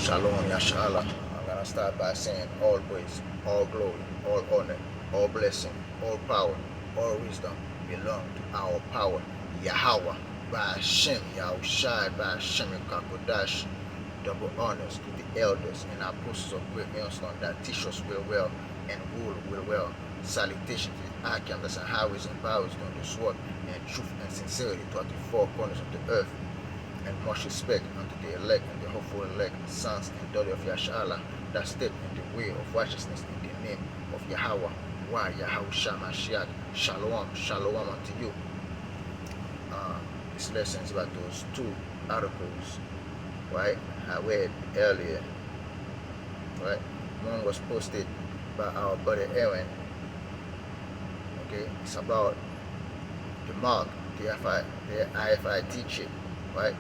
Shalom, Yashala. I'm going to start by saying all praise, all glory, all honor, all blessing, all power, all wisdom belong to our power, Yahweh, by Hashem, Yahushai, by Hashem, Kakodash. Double honors to the elders and apostles of great millstone that teach us well and rule well. Salutation to the archangels and highways and byways doing this work and truth and sincerity throughout the four corners of the earth, and much respect unto the elect and the hopeful elect, sons and daughters of Yashala, that step in the way of righteousness in the name of Yahweh. Why Yahushua Mashiach, Shalom, Shalom unto you. This lesson is about those two articles, right? I read earlier, right? One was posted by our brother Aaron. Okay, it's about the mark, the rfid chip, right?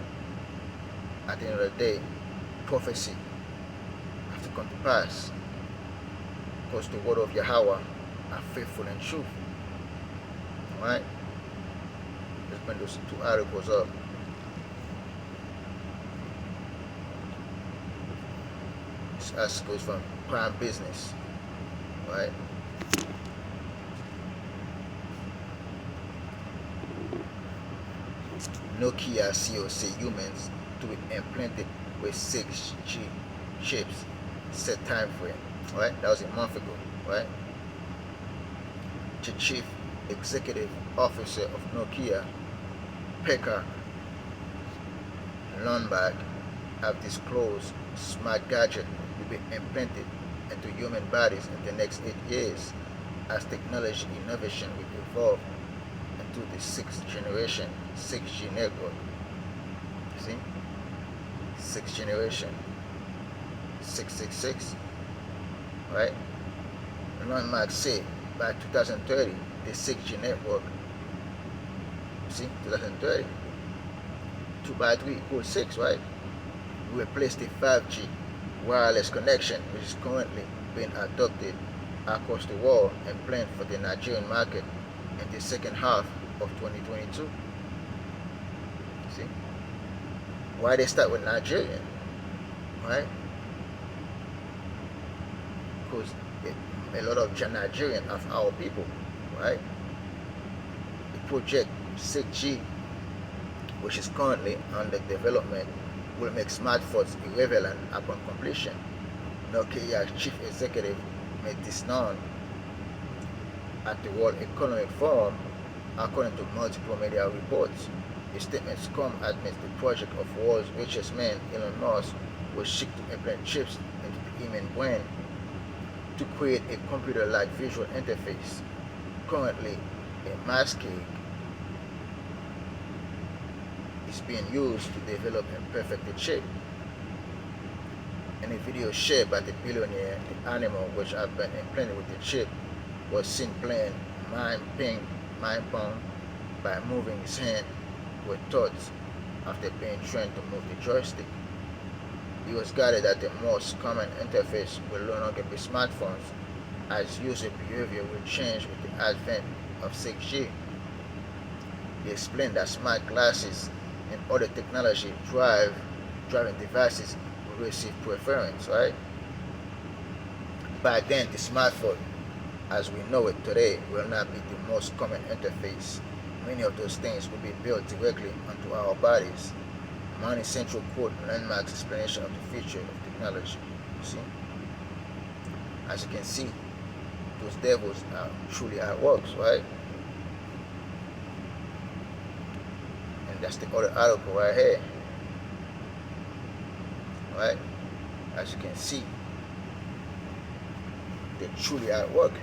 At the end of the day, prophecy has to come to pass, because the word of Yahweh are faithful and true. Right? Let's bring those two articles up. This article is from Prime Business, right? Nokia CEO say humans to be implanted with 6G chips, set time frame, right? That was a month ago, right? The chief executive officer of Nokia, Pekka Lundberg, have disclosed smart gadget will be implanted into human bodies in the next 8 years as technology innovation will evolve into the 6th generation 6G network. See? 6th generation 666, right? Lundberg said by 2030 the 6G network, see, 2030, 2 by 3 equals 6, right? We replace the 5G wireless connection, which is currently being adopted across the world and planned for the Nigerian market in the second half of 2022. See? Why they start with Nigerian, right? Because a lot of Nigerian of our people, right? The project 6G, which is currently under development, will make smartphones irrelevant upon completion. Nokia's chief executive made this known at the World Economic Forum, according to multiple media reports. The statements come amidst the project of world's richest man, Elon Musk, will seek to implant chips into the human brain to create a computer-like visual interface. Currently, a masking is being used to develop and perfect the chip. In a video shared by the billionaire, the animal which had been implanted with the chip was seen playing mind pong by moving his hand with thoughts after being trained to move the joystick. It was guided that the most common interface will no longer be smartphones, as user behavior will change with the advent of 6G. He explained that smart glasses and other technology driving devices will receive preference, right? Back then, the smartphone, as we know it today, will not be the most common interface. Many of those things will be built directly onto our bodies. Money Central quote Landmark's explanation of the future of technology. You see? As you can see, those devils are truly at work, right? And that's the other article right here. Right? As you can see, they're truly at work.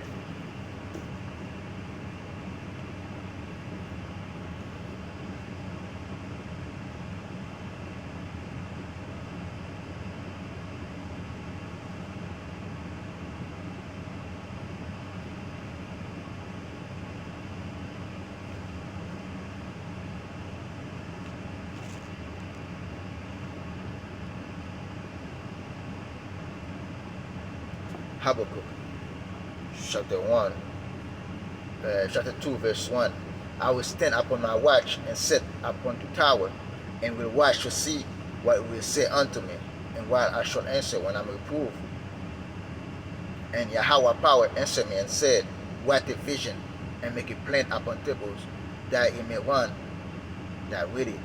Habakkuk, chapter 2, verse 1. I will stand upon my watch and sit upon the tower, and will watch to see what will say unto me, And while I shall answer when I'm reproved. And Yahweh power answered me and said, write a vision and make it plain upon tables, that it may run that read it.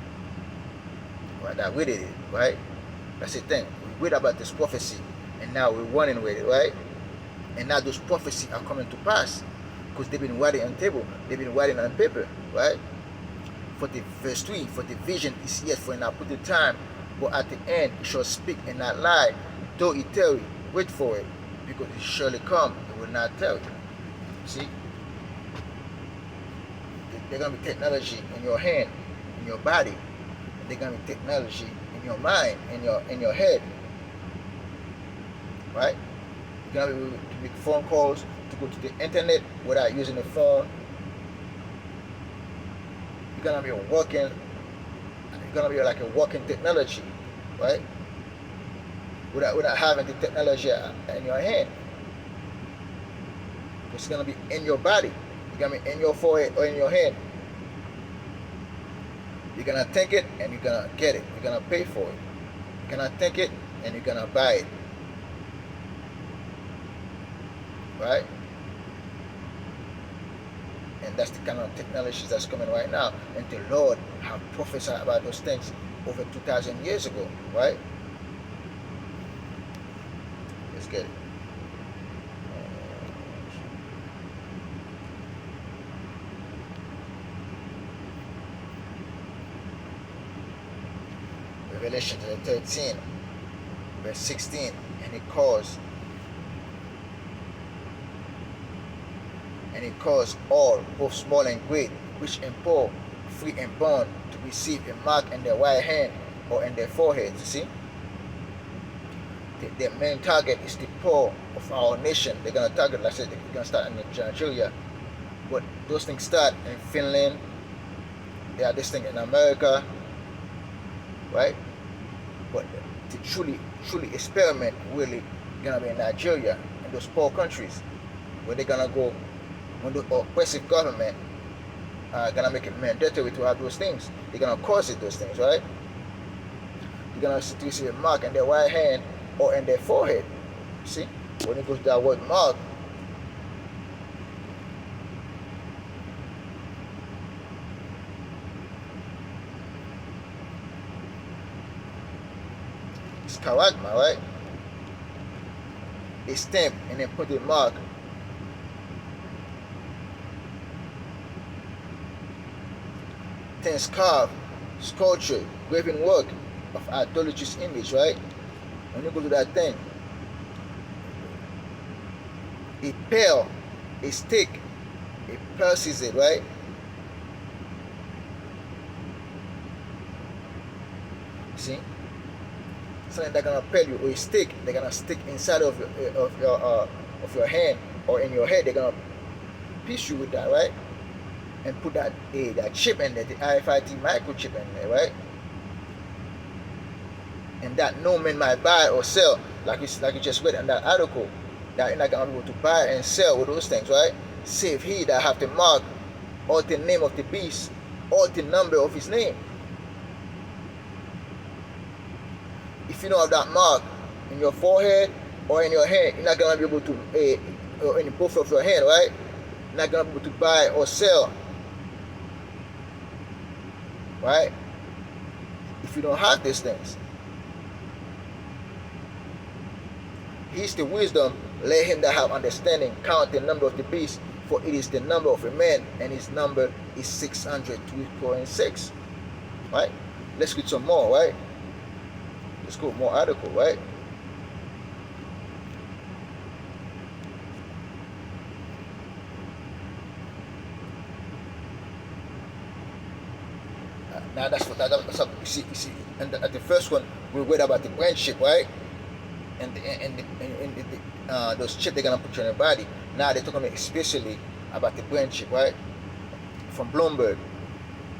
Right? That read it, right? That's the thing. We read about this prophecy, and now we're running with it, right? And now those prophecies are coming to pass because they've been writing on table, they've been writing on paper, right? For the verse 3, for the vision is yet for an appointed time, but at the end it shall speak and not lie, though it tarry, wait for it, because it surely come, it will not tarry. See? There's gonna be technology in your hand, in your body, and there's gonna be technology in your mind, in your head. Right? You're gonna be able to make phone calls, to go to the internet without using a phone. You're gonna be like a walking technology, right? Without having the technology in your hand. It's gonna be in your body. It's gonna be in your forehead or in your hand. You're gonna think it and you're gonna get it. You're gonna pay for it. You're gonna think it and you're gonna buy it. Right? And that's the kind of technology that's coming right now. And the Lord have prophesied about those things over 2,000 years ago, right? Let's get it. Revelation 13, verse 16, and it caused all, both small and great, rich and poor, free and bond, to receive a mark in their right hand or in their foreheads. You see? The main target is the poor of our nation. They're going to target, like I said, they're going to start in Nigeria. But those things start in Finland. They are this thing in America. Right? But to truly experiment, really going to be in Nigeria, in those poor countries, where they're going to go, when the oppressive government gonna make it mandatory to have those things. They're gonna cause it those things, right? They're gonna see a mark in their right hand or in their forehead. See? When it goes to that word mark, it's charagma, right? A stamp and then put a mark. Things carved, sculpture, graven work of idolatrous image, right? When you go to that thing, a pail, a stick, it pierces it, right? See? Something that's gonna peel you, or a stick, they're gonna stick inside of your hand or in your head. They're gonna pierce you with that, right? And put that chip in there, the rfid microchip in there, right? And that no man might buy or sell, like you just read in that article, that you're not gonna be able to buy and sell with those things, right? Save he that have the mark or the name of the beast or the number of his name. If you don't have that mark in your forehead or in your hand, you're not gonna be able to or in both of your hand, right? You're not gonna be able to buy or sell. Right? If you don't have these things. He's the wisdom, let him that have understanding count the number of the beast, for it is the number of a man, and his number is 603.6. Right? Let's read some more, right? Let's go more article, right? Now that's what you see. And at the first one, we read about the brain chip, right? And those chips they're gonna put you in your body. Now they're talking especially about the brain chip, right? From Bloomberg,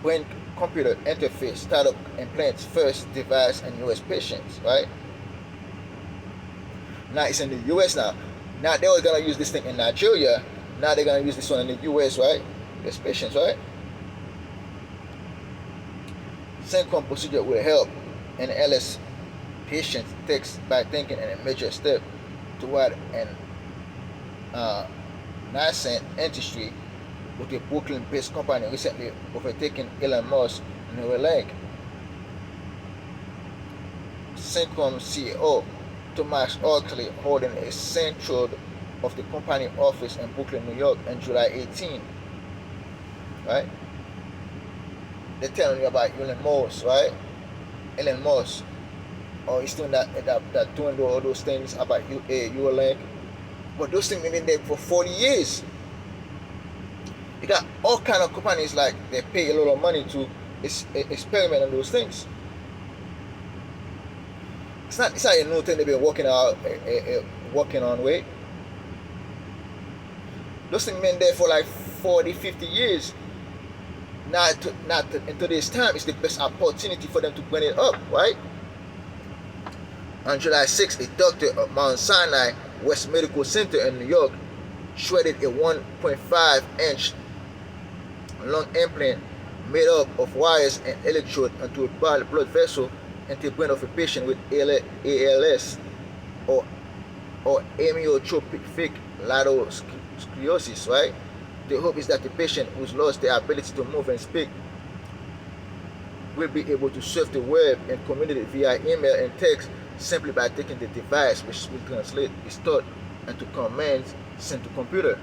brain computer interface startup implants first device in U.S. patients, right? Now it's in the U.S. now. Now they were gonna use this thing in Nigeria. Now they're gonna use this one in the U.S., right? U.S. patients, right? Same procedure will help in LS Patience takes by thinking and a major step toward an nascent industry, with a Brooklyn-based company recently overtaking Elon Musk and Neuralink. Syncom CEO Thomas Oakley holding a central of the company office in Brooklyn, New York on July 18. Right? They're telling you about Elon Musk, right? Elon Musk. Or he's doing that doing all those things about Neuralink. But those things have been there for 40 years. You got all kind of companies like they pay a lot of money to experiment on those things. It's not a new thing they've been working on. Way those things been there for like 40, 50 years. In today's time, it's the best opportunity for them to bring it up, right? On July 6th, a doctor at Mount Sinai West Medical Center in New York shredded a 1.5-inch lung implant made up of wires and electrode onto a blood vessel into the brain of a patient with ALS or amyotrophic lateral sclerosis, right? The hope is that the patient who's lost their ability to move and speak will be able to surf the web and communicate via email and text simply by taking the device, which will translate his thought into commands sent to computer.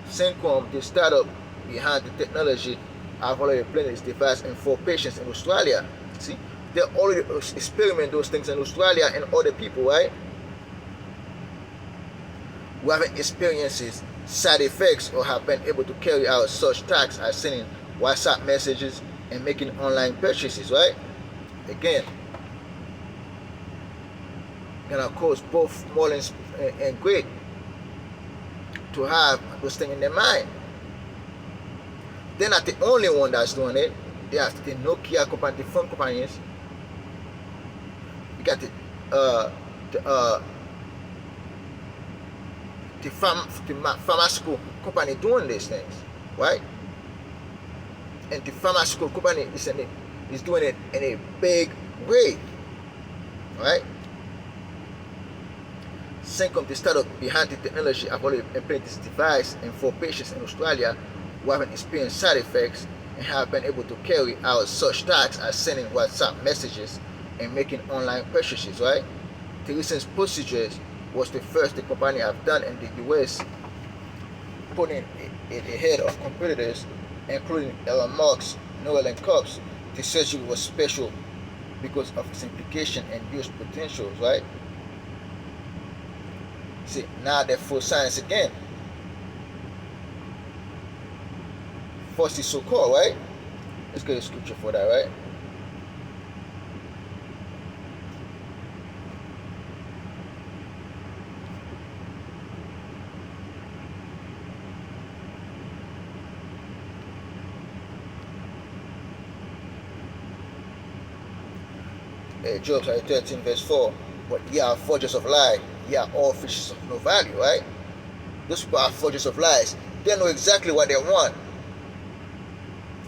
Syncom, the startup behind the technology, have already planted its device in 4 patients in Australia. See, they already experiment those things in Australia and other people, right? Who haven't experienced side effects or have been able to carry out such tasks as sending WhatsApp messages and making online purchases, right? Again, gonna cause both small and great to have those things in their mind. They're not the only one that's doing it. They have the Nokia company, the phone companies. You got the pharmaceutical company doing these things, right? And the pharmaceutical company is doing it in a big way, right? Syncom, the startup behind the technology, have already implemented this device in 4 patients in Australia who haven't experienced side effects and have been able to carry out such tasks as sending WhatsApp messages and making online purchases, right? The recent procedures was the first the company have done in the US, putting it ahead of competitors, including Elon Musk's Neuralink cups. The surgery was special because of its implication and use potentials, right? See, now they're full science again. First is so-called, right? Let's get a scripture for that, right? Job 13 verse 4. But ye are forgers of lie, ye are all fishes of no value, right? Those people are forgers of lies. They know exactly what they want,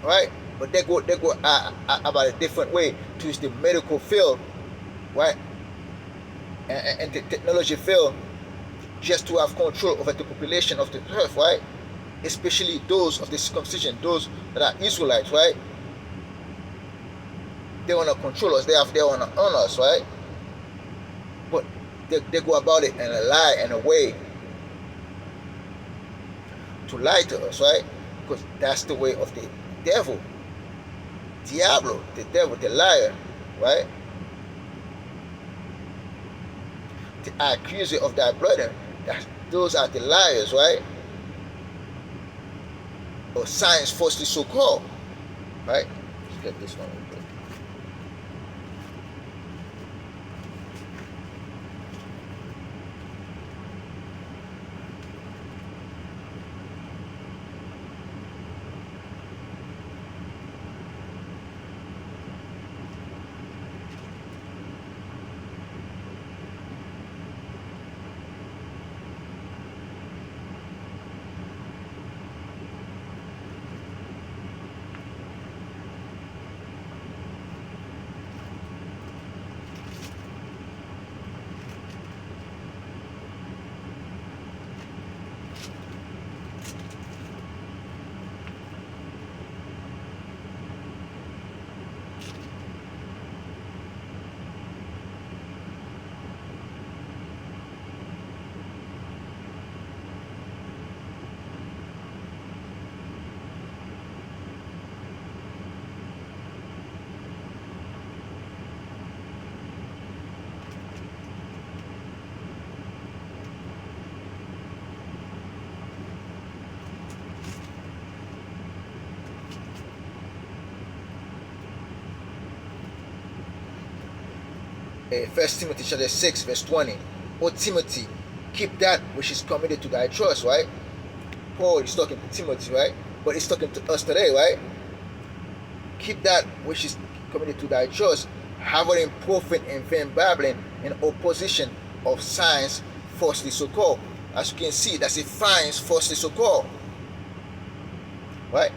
right? But they go about a different way to use the medical field, right? And the technology field, just to have control over the population of the earth, right? Especially those of the circumcision, those that are Israelites, right? They want to control us. They want to own us, right? But they go about it in a lie and a way to lie to us, right? Because that's the way of the devil. Diablo, the devil, the liar, right? The accuser of thy brother. Those are the liars, right? Or science falsely so called, right? Let's get this one. First Timothy chapter 6 verse 20. O Timothy, keep that which is committed to thy trust, right? Paul is talking to Timothy, right? But he's talking to us today, right? Keep that which is committed to thy trust, avoiding profane and vain babbling in opposition of signs falsely so called. As you can see, that's a signs falsely so called, right?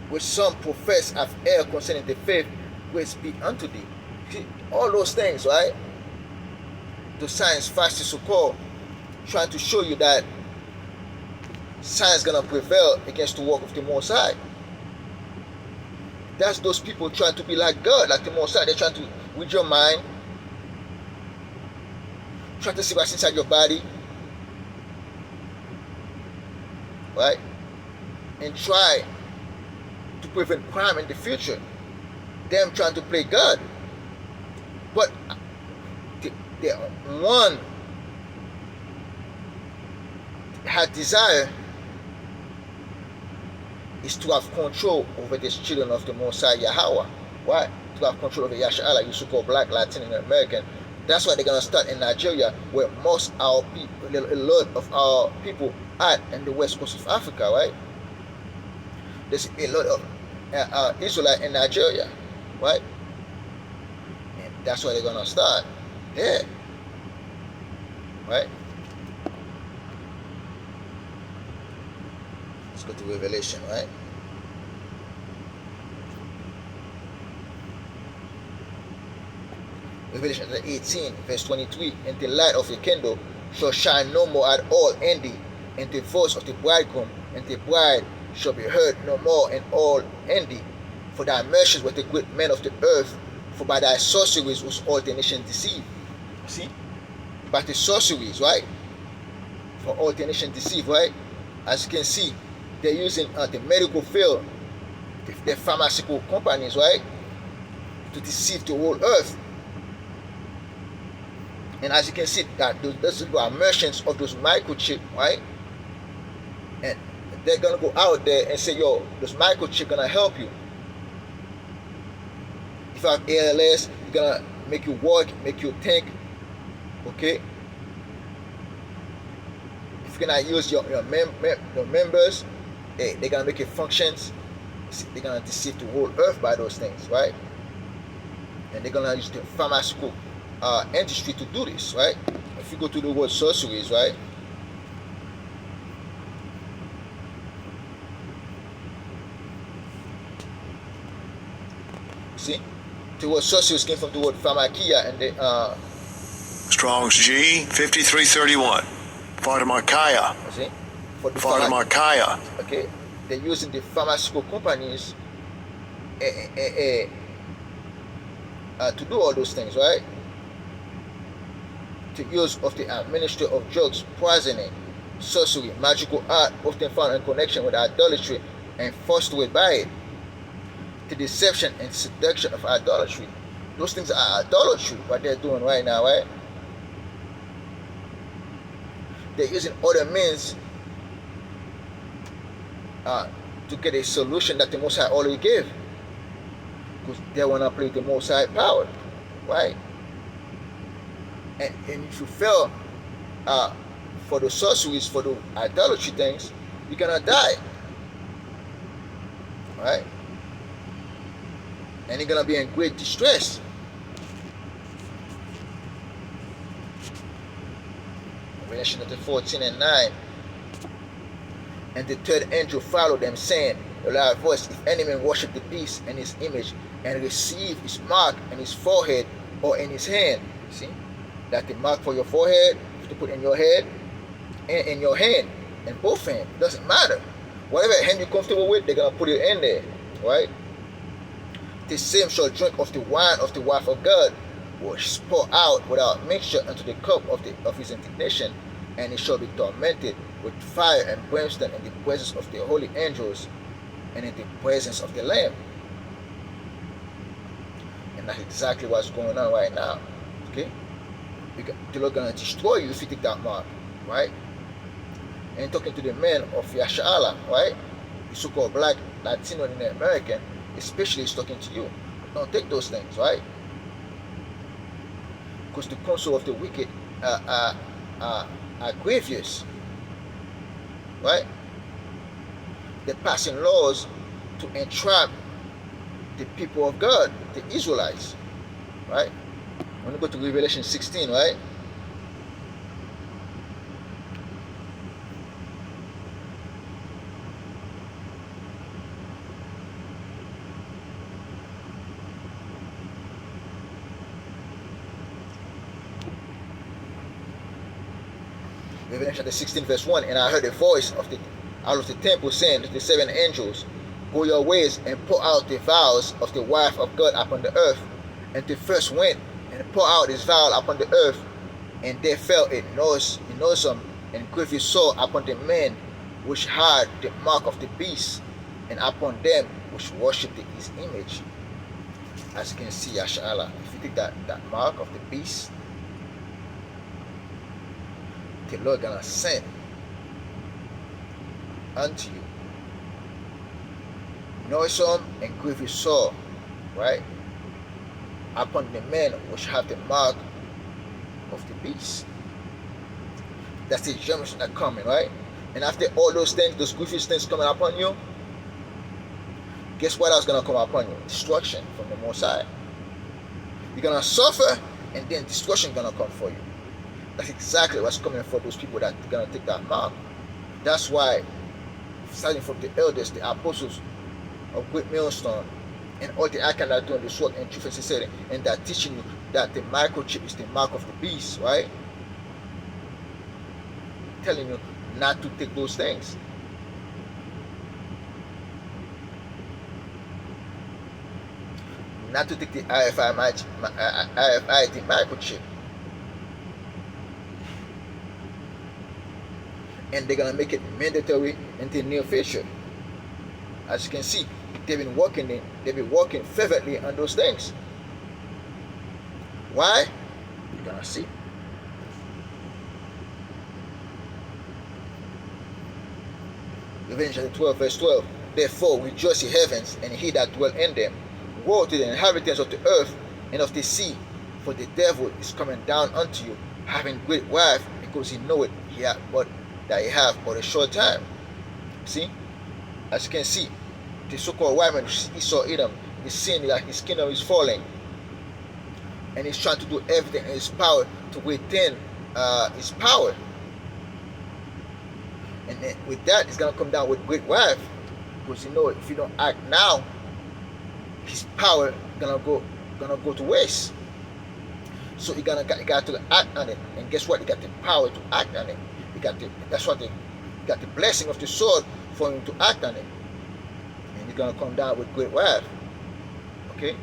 Which some profess have erred concerning the faith which speak unto thee. See, all those things, right? The signs falsely so called, trying to show you that science gonna prevail against the work of the Most High. That's those people trying to be like God, like the Most High. They're trying to read your mind, trying to see what's inside your body, right? And try to prevent crime in the future. Them trying to play God. But the one had desire is to have control over these children of the Most High Yahweh. Why? To have control over Yasha'Allah, you so-called Black, Latin, and American. That's why they're gonna start in Nigeria, where most our people, a lot of our people are in the west coast of Africa, right? There's a lot of Israelites in Nigeria, right? And that's why they're gonna start there, right? Let's go to Revelation, right? Revelation 18, verse 23. And the light of the candle shall shine no more at all in thee, and the voice of the bridegroom and the bride shall be heard no more in all in thee. For thy merchants were the great men of the earth, for by thy sorceries was all the nations deceived. See? By the sorceries, right? For all the nations deceived, right? As you can see, they're using the medical field, the pharmaceutical companies, right? To deceive the whole earth. And as you can see, that those people are merchants of those microchips, right? And they're gonna go out there and say, yo, those microchips gonna help you. If you have ALS, it's gonna make you walk, make you think, okay? If you're gonna use your members, they're gonna make it functions. They're gonna deceive the whole earth by those things, right? And they're gonna use the pharmaceutical industry to do this, right? If you go to the word sorceries, right? See, the word sorceries came from the word pharmakia, and the Strong's G 5331. Pharmakia. See, for the Pharmakia. Okay, they're using the pharmaceutical companies to do all those things, right? The use of the ministry of drugs, poisoning, sorcery, magical art, often found in connection with idolatry and fostered by it. The deception and seduction of idolatry. Those things are idolatry, what they're doing right now, right? They're using other means to get a solution that the Most High already gave. Because they want to play the Most High power, right? And if you fail for the sorceries, for the idolatry things, you're gonna die, right? And you're gonna be in great distress. Revelation 14 and 9. And the third angel followed them, saying, a loud voice, if any man worship the beast and his image, and receive his mark in his forehead or in his hand. See? That the mark for your forehead, you have to put in your head and in your hand, in both hands. It doesn't matter. Whatever hand you're comfortable with, they're gonna put it in there, right? The same shall drink of the wine of the wrath of God, which pour out without mixture into the cup of his indignation, and he shall be tormented with fire and brimstone in the presence of the holy angels and in the presence of the Lamb. And that's exactly what's going on right now. Okay? The Lord gonna destroy you if you take that mark, right? And talking to the men of Yasha'Allah, right? The so-called Black, Latino, and American, especially is talking to you. Don't take those things, right? Because the counsel of the wicked are grievous, right? They're passing laws to entrap the people of God, the Israelites, right? When we go to Revelation 16, right? Revelation chapter 16, verse 1, and I heard a voice out of the temple saying to the seven angels, go your ways and pour out the vials of the wrath of God upon the earth. And the first went and poured out his vial upon the earth, and there fell a noisome and grievous sore upon the men which had the mark of the beast, and upon them which worshipped his image. As you can see, Yashala, if you take that mark of the beast, the Lord gonna send unto you noisome and grievous sore, right, upon the men which have the mark of the beast. That's the generation that coming, right? And after all those things, those grievous things coming upon you, guess what else gonna come upon you? Destruction from the Most High. You're gonna suffer, and then destruction gonna come for you. That's exactly what's coming for those people that are gonna take that mark. That's why, starting from the elders, the apostles of Great Millstone, and all the icons that are doing this work in truth and sincerity, and that teaching you that the microchip is the mark of the beast, right? Telling you not to take those things. Not to take the RFID microchip. And they're gonna make it mandatory in the near future. As you can see, they've been working fervently on those things. Why? You're gonna see. Revelation 12, verse 12. Therefore rejoice ye heavens, and he that dwell in them. Woe to the inhabitants of the earth and of the sea, for the devil is coming down unto you, having great wrath, because he knoweth that he have but a short time. See? As you can see, the so-called white man, Esau Edom, is seeing that his kingdom is falling. And he's trying to do everything in his power to retain his power. And then with that, it's going to come down with great wrath. Because you know, if you don't act now, his power gonna go to waste. So you got to act on it. And guess what? You got the power to act on it. That's what you got the blessing of the sword for him to act on it. And you're gonna come down with great wrath. Okay?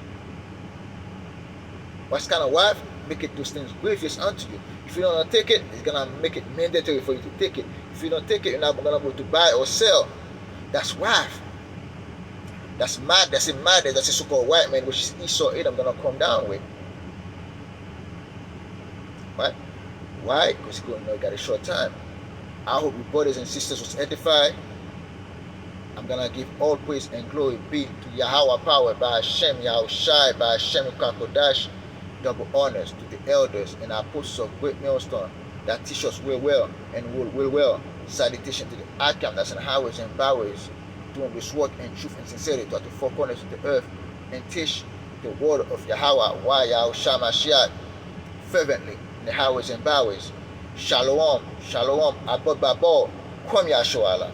What kind of wrath? Make it those things grievous unto you. If you don't take it, it's gonna make it mandatory for you to take it. If you don't take it, you're not gonna be able to buy or sell. That's wrath. That's mad. That's a madness. That's a so-called white man, which is Esau Edom, gonna come down with. Right? Why? Because you got a short time. I hope your brothers and sisters was edified. I'm gonna give all praise and glory be to Yahweh power by Hashem Yahushai, by Hashem Kakodash. Double honors to the elders and apostles of Great Millstone that teach us well and will well. Salutation to the Akam that's in highways and byways, doing this work in truth and sincerity to the four corners of the earth, and teach the word of Yahweh, Yahushua Mashiach, fervently in the highways and byways. Shalom, shalom, abod babor, kwam Yahshua Allah.